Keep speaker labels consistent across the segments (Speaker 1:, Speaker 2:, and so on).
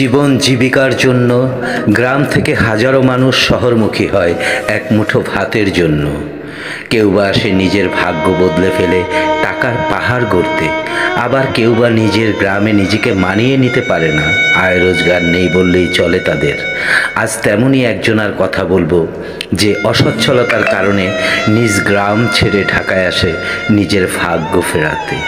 Speaker 1: জীবন জীবিকার জন্য গ্রাম থেকে হাজারো মানুষ শহরমুখী হয় এক মুঠো ভাতের জন্য। কেউ বা আসে নিজের ভাগ্য বদলে ফেলে টাকার পাহাড় গড়তে, আবার কেউ বা নিজের গ্রামে নিজেকে মানিয়ে নিতে পারে না, আয় রোজগার নেই বললেই চলে তাদের। আজ তেমনই একজনার কথা বলবো, যে অসচ্ছলতার কারণে নিজ গ্রাম ছেড়ে ঢাকায় আসে নিজের ভাগ্য ফেরাতে।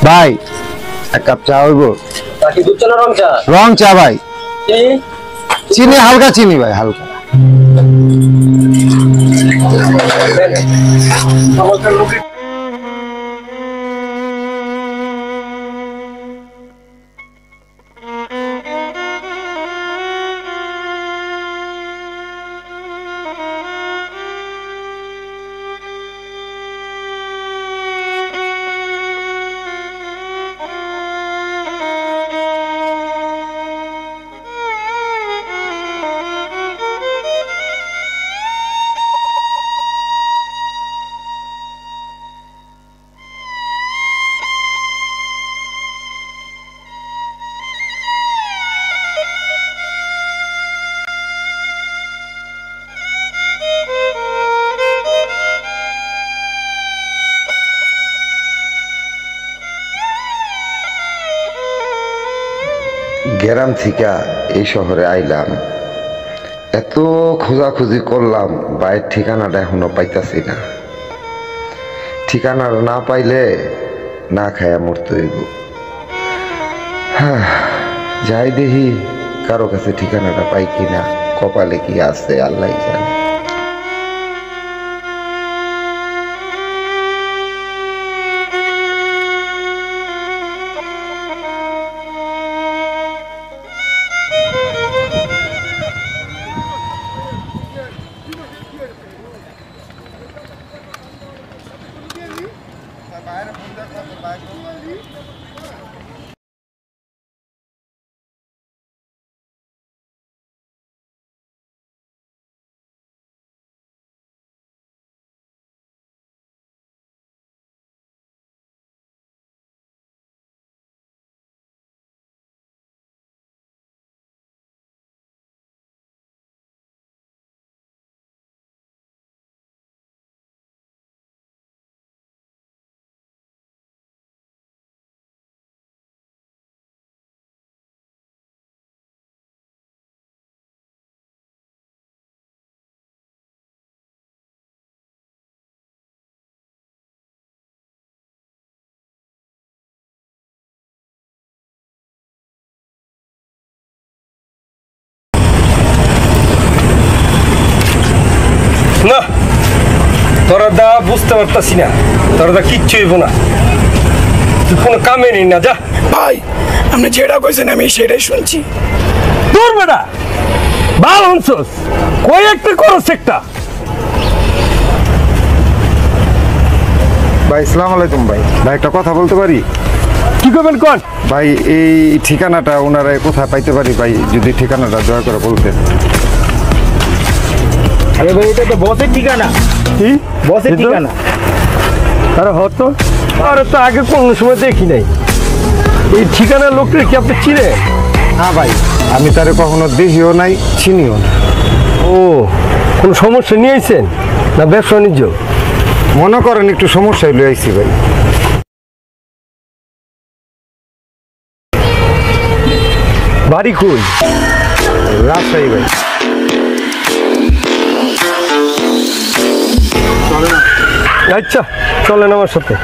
Speaker 2: ভাই এক কাপ চা হইব?
Speaker 3: দুধ চা না রং চা?
Speaker 2: রং চা ভাই। চিনি হালকা, চিনি ভাই হালকা।
Speaker 4: গ্রাম থেকে এই শহরে আইলাম, এত খোঁজাখুঁজি করলাম, বাইরের ঠিকানাটা এখনো পাইতাছি না। ঠিকানাটা না পাইলে না খায়া মরতে হইব। হ্যাঁ, যাই দেখি কারো কাছে ঠিকানাটা পাই কিনা, কপালে কি আছে আল্লাহ জানে।
Speaker 3: না, তোরা দা বুঝতে পারতাছি না, তোরা দা কিচ্ছু হইব না, তুই কোনো কামে নেই না। যা
Speaker 5: ভাই, আপনি যেটা কইছেন আমি সেটাই শুনছি।
Speaker 3: তোর বেটা বাল হনছস, কই একটা করস একটা।
Speaker 2: ভাই আসসালামু আলাইকুম। ভাই ভাই একটা কথা বলতে পারি?
Speaker 3: কি করবেন কোন?
Speaker 2: ভাই এই ঠিকানাটা ওনারা কোথায় পাইতে পারি ভাই? যদি ঠিকানাটা দয়া করে বলতেন।
Speaker 3: আরে ভাই, এটা তো বসের ঠিকানা। কি বসের ঠিকানা? আরে হতো, আরে তো আগে কোনো সময় দেখি নাই। এই ঠিকানার লোকটা কি আপনি চিনে?
Speaker 2: না ভাই, আমি তারে কখনো দেখিও নাই, চিনিও না।
Speaker 3: ও, কোনো সমস্যা নিয়ে আইছেন না ব্যবসা বাণিজ্য?
Speaker 2: মনে করেন একটু সমস্যায় লই আইছি ভাই।
Speaker 3: বাড়ি কই?
Speaker 2: রাজশাহী ভাই।
Speaker 3: আচ্ছা চলেন আমার সাথে।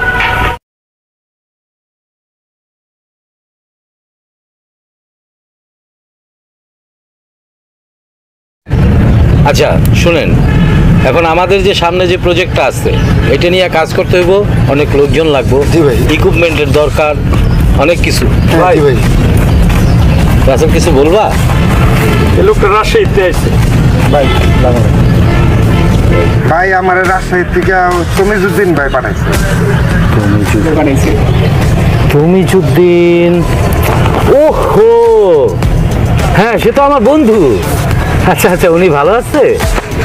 Speaker 1: আচ্ছা শুনেন, এখন আমাদের যে সামনে যে প্রজেক্টটা আছে এটা নিয়ে কাজ করতে হইব, অনেক লোকজন লাগবে,
Speaker 2: জি ভাই।
Speaker 1: ইকুইপমেন্টের দরকার, অনেক কিছু।
Speaker 2: ভাই ভাই
Speaker 1: রাসেল কিছু বলবা?
Speaker 3: এই লোকটা রাজশাহীতে আসছে।
Speaker 2: ভাই ভাই আমার রাজশাহী থেকে তমিজুদ্দিন ভাই পাঠাইছে।
Speaker 1: তমিজুদ্দিন, ওহো হ্যাঁ, সে তো আমার বন্ধু। আচ্ছা আচ্ছা, উনি ভালো আছে?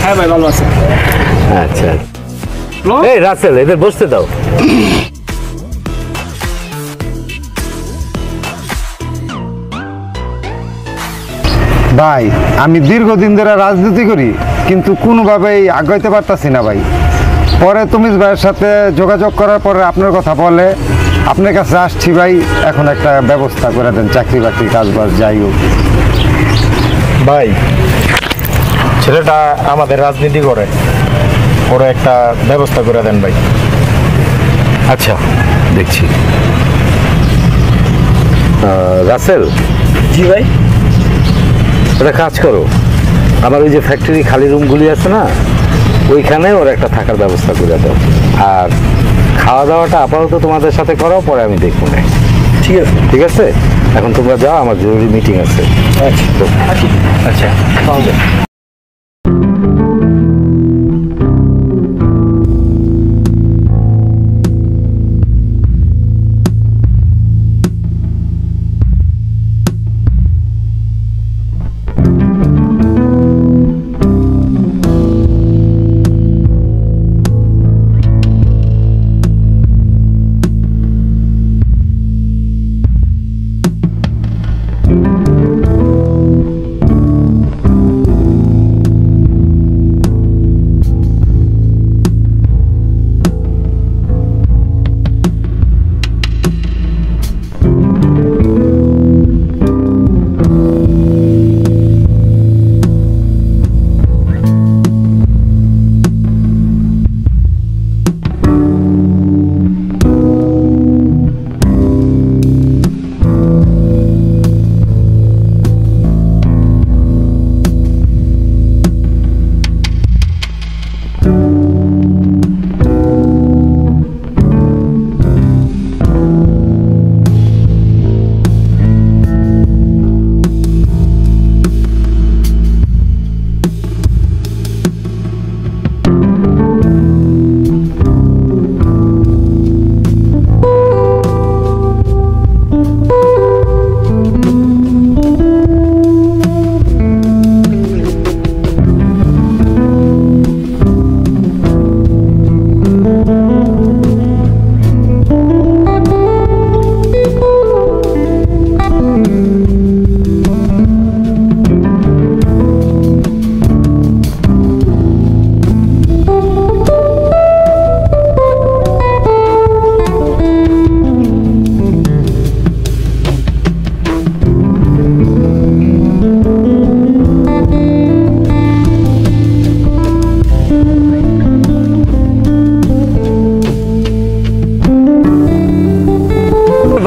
Speaker 5: হ্যাঁ ভাই ভালো আছে।
Speaker 1: আচ্ছা, এই রাসেল এদের বসতে দাও।
Speaker 2: ভাই আমি দীর্ঘদিন ধরে রাজনীতি করি, কিন্তু কোনোভাবেই আগাইতে পারতাছি না ভাই। পরে তুমিজ ভাইয়ের সাথে যোগাযোগ করার পরে আপনার কথা বলে আপনার কাছে আসছি ভাই। এখন একটা ব্যবস্থা করে দেন, চাকরি বাকরি কাজ বাজ যাই হোক।
Speaker 3: ভাই ছেলেটা আমাদের রাজনীতি করে, ওরা একটা ব্যবস্থা করে দেন ভাই।
Speaker 1: আচ্ছা দেখছি। রাসেল,
Speaker 5: জি ভাই।
Speaker 1: একটা কাজ করো, আমার ওই যে ফ্যাক্টরি খালি রুমগুলি আছে না, ওইখানে ওর একটা থাকার ব্যবস্থা করে দাও। আর খাওয়া দাওয়াটা আপাতত তোমাদের সাথে করাও, পরে আমি দেখবো না।
Speaker 5: ঠিক আছে।
Speaker 1: ঠিক আছে, এখন তোমরা যাও, আমার জরুরি মিটিং আছে। আচ্ছা পাওয়া যায়।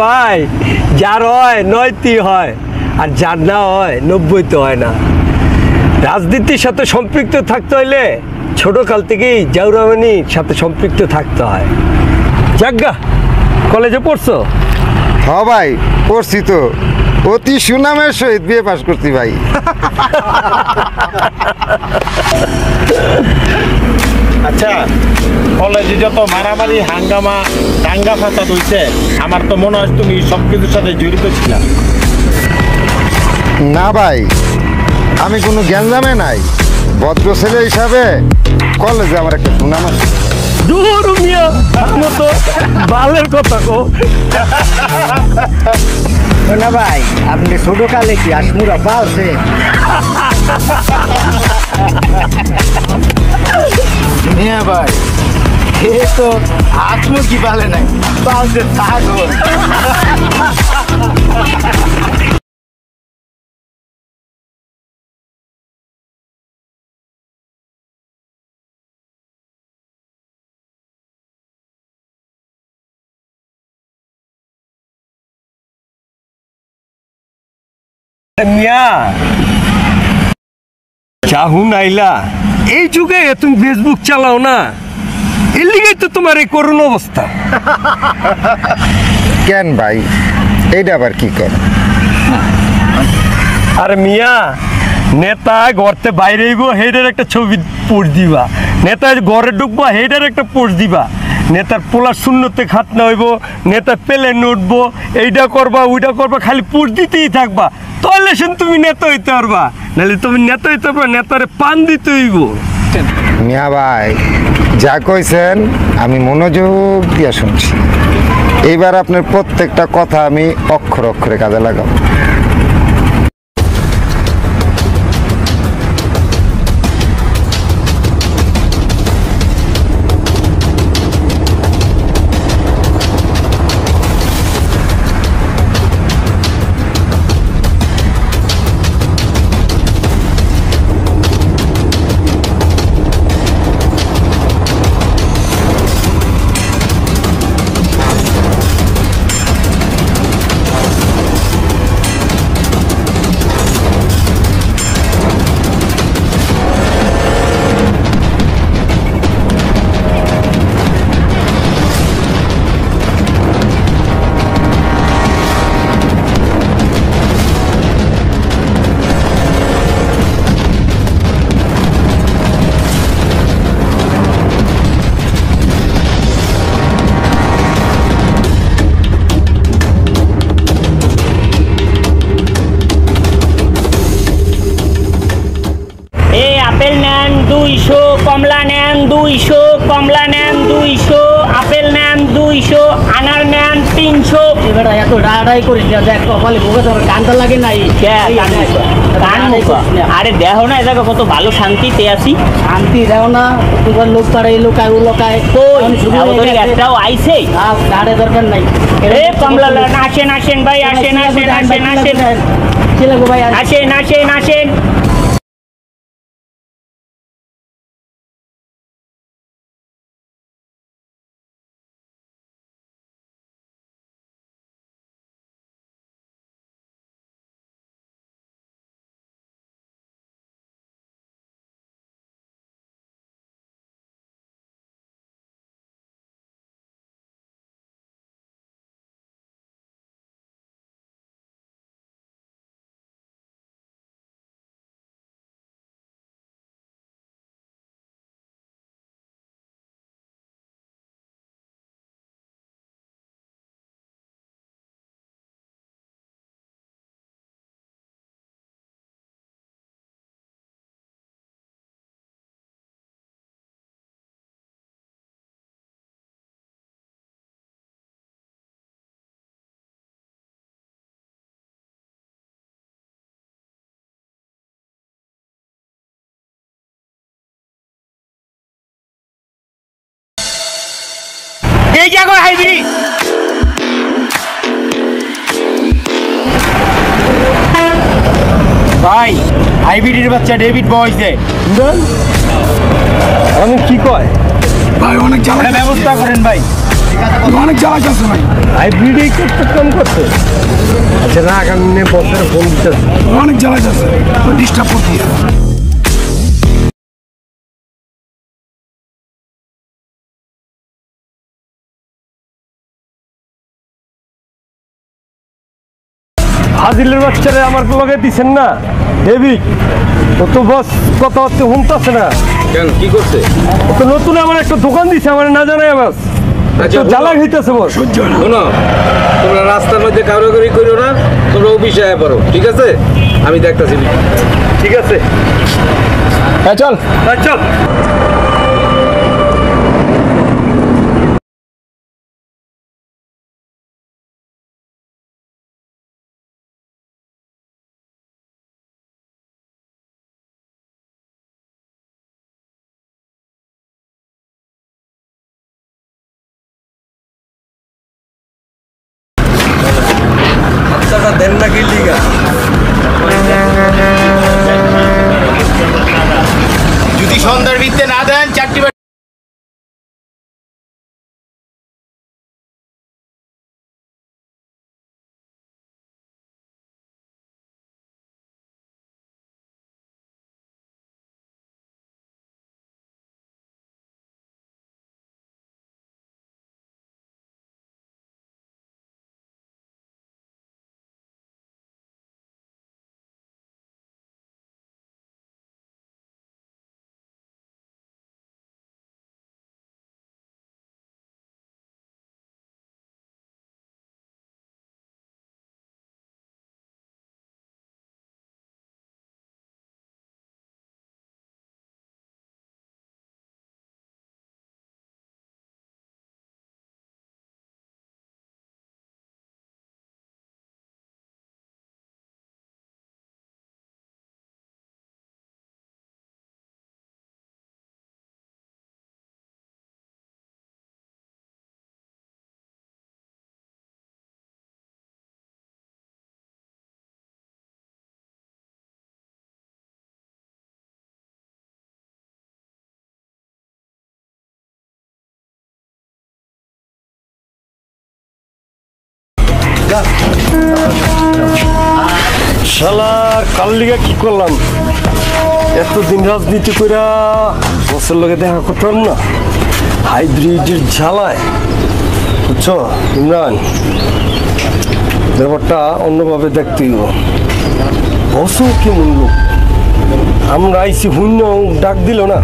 Speaker 3: ভাই যার হয় ৯টি হয়, আর যার না হয় ৯০ হয় না। রাজনীতির সাথে সম্পৃক্ত থাকতে হইলে ছোটকাল থেকেই জাউরামানির সাথে সম্পৃক্ত থাকতে হয়। যাজ্ঞা, কলেজে পড়ছো?
Speaker 2: হ্যাঁ ভাই পড়ছি তো, অতি সুনামের সহিত বিয়ে পাস করছি ভাই।
Speaker 6: আচ্ছা, কলেজে যত মারামারি হাঙ্গামা দাঙ্গা ফাসাদ হইছে, আমার তো মনে হয় তুমি সব কিছুর সাথে জড়িত ছিলা।
Speaker 2: না ভাই, আমি কোনো গ্যাঞ্জামে নাই। ভদ্র ছেলে হিসাবে কলেজে আমার একটা সুনাম আছে।
Speaker 3: দূর মিয়া, মতো বালের কথা কো
Speaker 7: না ভাই, আপনি ছোট কালে কি আসমুরা পালছে? ভাই এ তো আসমু কি পালে নাই, পালছে থাকো।
Speaker 3: মিয়া চাহুন আইলা এই যুগে তুমি ফেসবুক চালাও না, এর লিগেই তো তোমার এই করুণ অবস্থা।
Speaker 2: কেন ভাই, এইটা আবার কি কর?
Speaker 3: আরে মিয়া, নেতা ঘরতে বাইরে আইব হেডের একটা ছবি পোস্ট দিবা, নেতা ঘরে ঢুকবো হেডের একটা পোস্ট দিবা, নেতার পোলার শূন্যতে খাতনা হইব, নেতা পেলে উঠবো, এইটা করবা ওইটা করবা, খালি পোস্ট দিতেই থাকবা, তাহলে তুমি নেতা হইতে পারবা, নাহলে তুমি নেতা হইতে পারবা, নেতারে পান দিতে হইব।
Speaker 2: মিয়া ভাই, যা কইছেন আমি মনোযোগ দিয়ে শুনছি। এইবার আপনার প্রত্যেকটা কথা আমি অক্ষর অক্ষরে কাজে লাগাবো।
Speaker 8: আপেল নেন 200, কমলা নেন 200, কমলা নেন 200, আপেল নেন 200, আনার নেন 300।
Speaker 5: এবার এত ডাড়াই করিস না, দেখ কপালে ভোগে তোর গানটা লাগে নাই।
Speaker 8: আরে দেখো না, এলাকা কত ভালো শান্তিতে আছি।
Speaker 5: শান্তি দেও না, তোমার লোক পাড়ায় লোকায় ও লোকায়
Speaker 8: একটাও আইছে,
Speaker 5: ডাড়ে দরকার নাই।
Speaker 8: এ কমলা নেন, আসেন আসেন ভাই, আসেন আসেন আসেন আসেন
Speaker 5: ছেলে গো ভাই,
Speaker 8: আসেন আসেন আসেন। এই জায়গা হাইব্রিড
Speaker 3: ভাই, হাইব্রিডের বাচ্চা ডেভিড বয়সে আমি কি কয়
Speaker 7: ভাই অনেক জ্বালা,
Speaker 3: ব্যবস্থা করেন ভাই,
Speaker 7: অনেক জ্বালা আছে ভাই,
Speaker 3: হাইব্রিডে করতে কম করতে। আচ্ছা না, আমি বছরে ফোন দিতে
Speaker 7: অনেক জ্বালা আছে, ডিস্টার্ব করতে।
Speaker 3: হাজিলের বাচ্চারে আমার লগে দিচ্ছেন না, ডেভিড ও তো বস কথাবার্তা শুনতেছে না।
Speaker 9: কেন, কি করছে?
Speaker 3: ও তো নতুন আমার একটা দোকান দিছে, আমার না জানাই বাস জ্বালা খাইতেছে বস।
Speaker 9: শোনো, তোমরা রাস্তার মধ্যে কারোকারি করো না, তোমরা অফিসে আয়া পারো, ঠিক আছে? আমি দেখতেছি।
Speaker 3: ঠিক আছে,
Speaker 9: হ্যাঁ চল,
Speaker 3: চল।
Speaker 9: দেন না কি লিগা?
Speaker 6: যদি সন্ধ্যার ভিত্তে না দেন, 4টি
Speaker 3: শালার কাল লিগা কি করলাম, এতদিন রাজনীতি কইরা বসের লগে দেখা করতে পারবো না, হাইব্রিডের ঝালায়। বুঝছো ইমরান, ব্যাপারটা অন্যভাবে দেখতে হইব। বসও কেমন লোক, আমরা আইসি শূন্য ডাক দিল না,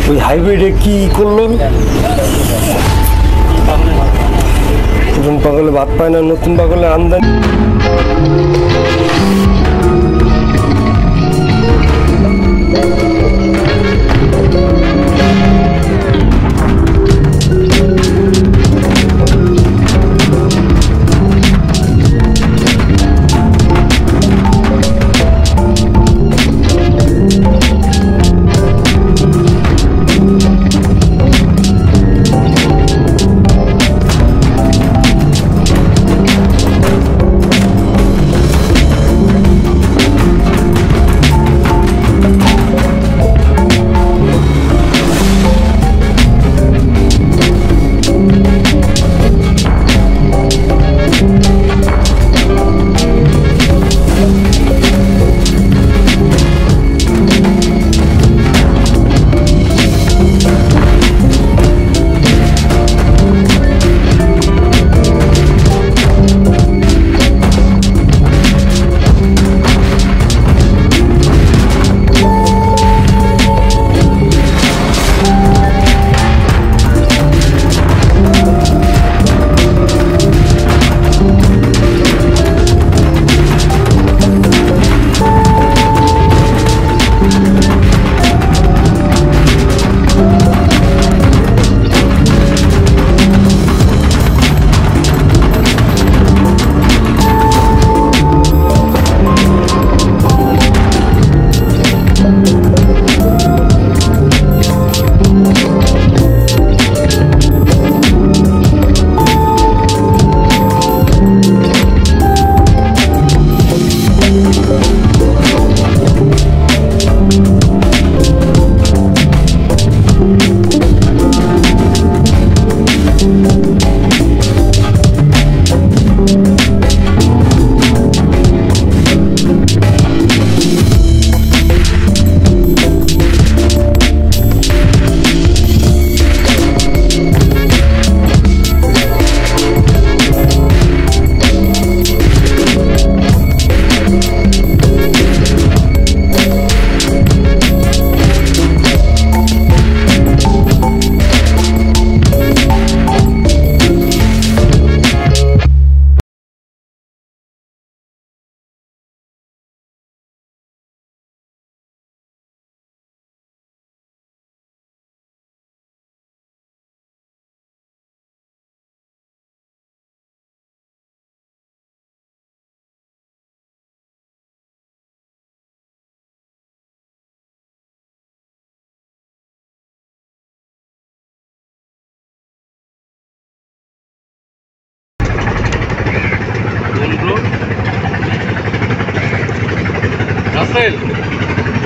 Speaker 3: ওই হাইব্রিডে কি করলো, পুরন পাগলে ভাত পায় না, নতুন পাগলে আমদানি।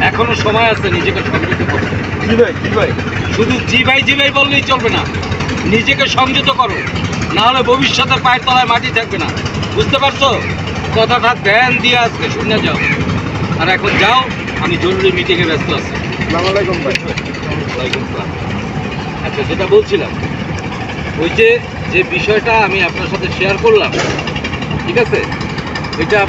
Speaker 9: এখনো সময় আছে, নিজেকে সংযত করো।
Speaker 3: কি ভাই কি ভাই,
Speaker 9: শুধু জি ভাই বললেই চলবে না, নিজেকে সংযত করো, না হলে ভবিষ্যতের পায়ের তলায় মাটি থাকবে না। বুঝতে পারছো? কথাটা ধ্যান দিয়ে আজকে শুনে যাও। আর এখন যাও, আমি জরুরি মিটিংয়ে ব্যস্ত আছি।
Speaker 3: আসসালামু আলাইকুম ভাই।
Speaker 9: ওয়ালাইকুম আসসালাম। আচ্ছা, যেটা বলছিলাম, ওই যে বিষয়টা আমি আপনার সাথে শেয়ার করলাম, ঠিক আছে, এটা